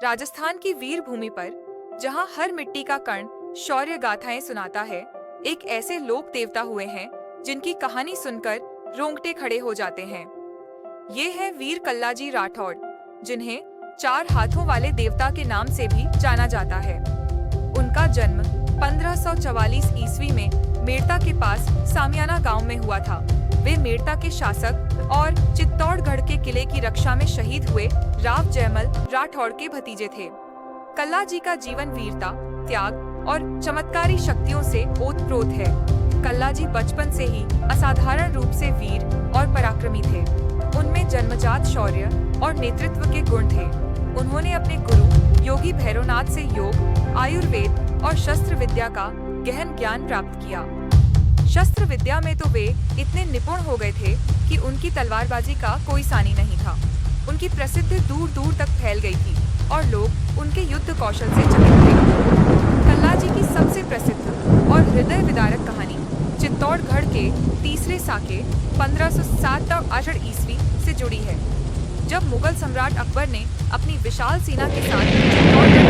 राजस्थान की वीर भूमि पर, जहां हर मिट्टी का कण शौर्य गाथाएं सुनाता है, एक ऐसे लोक देवता हुए हैं जिनकी कहानी सुनकर रोंगटे खड़े हो जाते हैं। ये है वीर कल्लाजी राठौड़, जिन्हें चार हाथों वाले देवता के नाम से भी जाना जाता है। उनका जन्म 1544 ईस्वी में मेड़ता के पास सामियाना गांव में हुआ था। वे मेड़ता के शासक और चित्तौड़गढ़ के किले की रक्षा में शहीद हुए राव जयमल राठौड़ के भतीजे थे। कल्ला जी का जीवन वीरता, त्याग और चमत्कारी शक्तियों से ओतप्रोत है। कल्ला जी बचपन से ही असाधारण रूप से वीर और पराक्रमी थे। उनमें जन्मजात शौर्य और नेतृत्व के गुण थे। उन्होंने अपने गुरु योगी भैरवनाथ से योग, आयुर्वेद और शस्त्र विद्या का गहन ज्ञान प्राप्त किया। शस्त्र विद्या में तो वे इतने निपुण हो गए थे कि उनकी तलवारबाजी का कोई सानी नहीं था। उनकी प्रसिद्धि दूर दूर तक फैल गई थी और लोग उनके युद्ध कौशल से चकित थे। कल्ला जी की सबसे प्रसिद्ध और हृदय विदारक कहानी चित्तौड़गढ़ के तीसरे साके 1507 आषाढ़ ईस्वी से जुड़ी है, जब मुगल सम्राट अकबर ने अपनी विशाल सेना के साथ चित्तौड़गढ़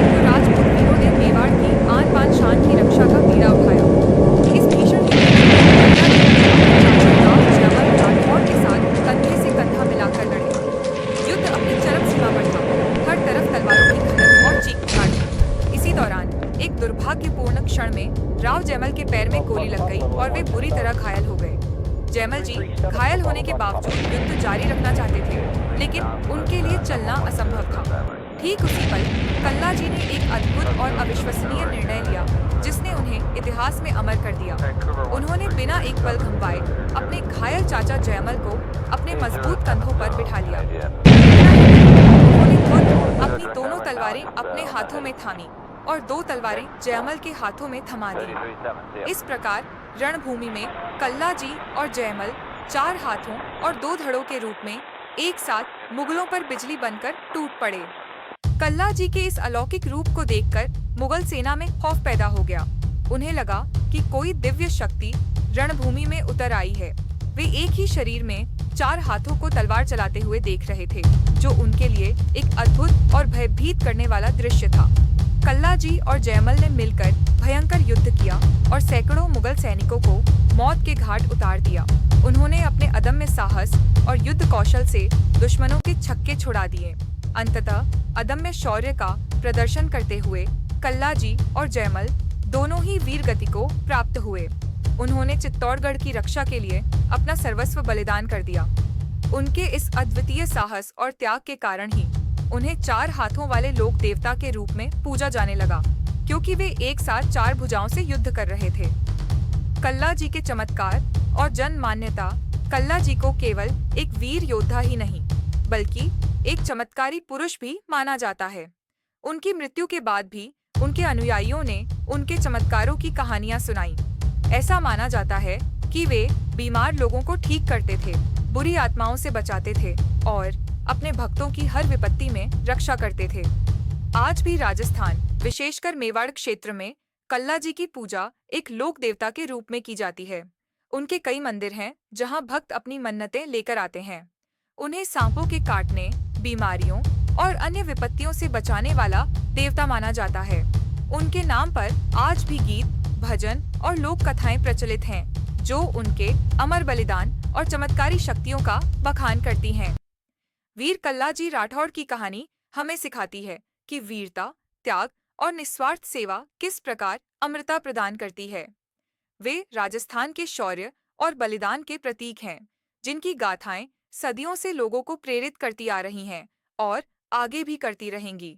तो राजपूत वीरों ने मेवाड़ की आन बान शान की रक्षा का बीड़ा उठाया। इस भीषण जयमल राठौड़ के साथ कंधे से कंधा मिलाकर लड़े। युद्ध अपनी चरम सीमा पर था। हर तरफ तलवारों की खनक और चीख-पुकार थी। इसी दौरान एक दुर्भाग्यपूर्ण क्षण में राव जयमल के पैर में गोली लग गई और वे बुरी तरह घायल हो गए। जयमल जी घायल होने के बावजूद युद्ध जारी रखना चाहते थे, लेकिन उनके लिए चलना असंभव था। ठीक उसी पल कल्ला जी ने एक अद्भुत और अविश्वसनीय निर्णय लिया, जिसने उन्हें इतिहास में अमर कर दिया। उन्होंने बिना एक पल घुमाए अपने घायल चाचा जयमल को अपने मजबूत कंधों पर बिठा लिया। उन्होंने खुद अपनी दोनों तलवारें अपने हाथों में थामी और दो तलवारें जयमल के हाथों में थमा दी। इस प्रकार रणभूमि में कल्ला जी और जयमल चार हाथों और दो धड़ों के रूप में एक साथ मुगलों पर बिजली बनकर टूट पड़े। कल्ला जी के इस अलौकिक रूप को देखकर मुगल सेना में खौफ पैदा हो गया। उन्हें लगा कि कोई दिव्य शक्ति रणभूमि में उतर आई है। वे एक ही शरीर में चार हाथों को तलवार चलाते हुए देख रहे थे, जो उनके लिए एक अद्भुत और भयभीत करने वाला दृश्य था। कल्ला जी और जयमल ने मिलकर भयंकर युद्ध किया और सैकड़ों मुगल सैनिकों को मौत के घाट उतार दिया। उन्होंने अपने अदम्य साहस और युद्ध कौशल से दुश्मनों के छक्के छुड़ा दिए। अंततः अदम्य शौर्य का प्रदर्शन करते हुए कल्ला जी और जयमल दोनों ही वीर गति को प्राप्त हुए। उन्होंने चित्तौड़गढ़ की रक्षा के लिए अपना सर्वस्व बलिदान कर दिया। उनके इस अद्वितीय साहस और त्याग के कारण ही उन्हें चार हाथों वाले लोक देवता के रूप में पूजा जाने लगा, क्योंकि वे एक साथ चार भुजाओं से युद्ध कर रहे थे। कल्ला जी के चमत्कार और जन मान्यता कल्ला जी को केवल एक वीर योद्धा ही नहीं, बल्कि एक चमत्कारी पुरुष भी माना जाता है। उनकी मृत्यु के बाद भी उनके अनुयायियों ने उनके चमत्कारों की कहानियां सुनाई। ऐसा माना जाता है कि वे बीमार लोगों को ठीक करते थे, बुरी आत्माओं से बचाते थे और अपने भक्तों की हर विपत्ति में रक्षा करते थे। आज भी राजस्थान, विशेषकर मेवाड़ क्षेत्र में कल्ला जी की पूजा एक लोक देवता के रूप में की जाती है। उनके कई मंदिर हैं जहां भक्त अपनी मन्नतें लेकर आते हैं। उन्हें सांपों के काटने, बीमारियों और अन्य विपत्तियों से बचाने वाला देवता माना जाता है। उनके नाम पर आज भी गीत, भजन और लोक कथाएं प्रचलित हैं, जो उनके अमर बलिदान और चमत्कारी शक्तियों का बखान करती हैं। वीर कल्ला जी राठौड़ की कहानी हमें सिखाती है कि वीरता, त्याग और निस्वार्थ सेवा किस प्रकार अमरता प्रदान करती है। वे राजस्थान के शौर्य और बलिदान के प्रतीक हैं, जिनकी गाथाएं सदियों से लोगों को प्रेरित करती आ रही हैं और आगे भी करती रहेंगी।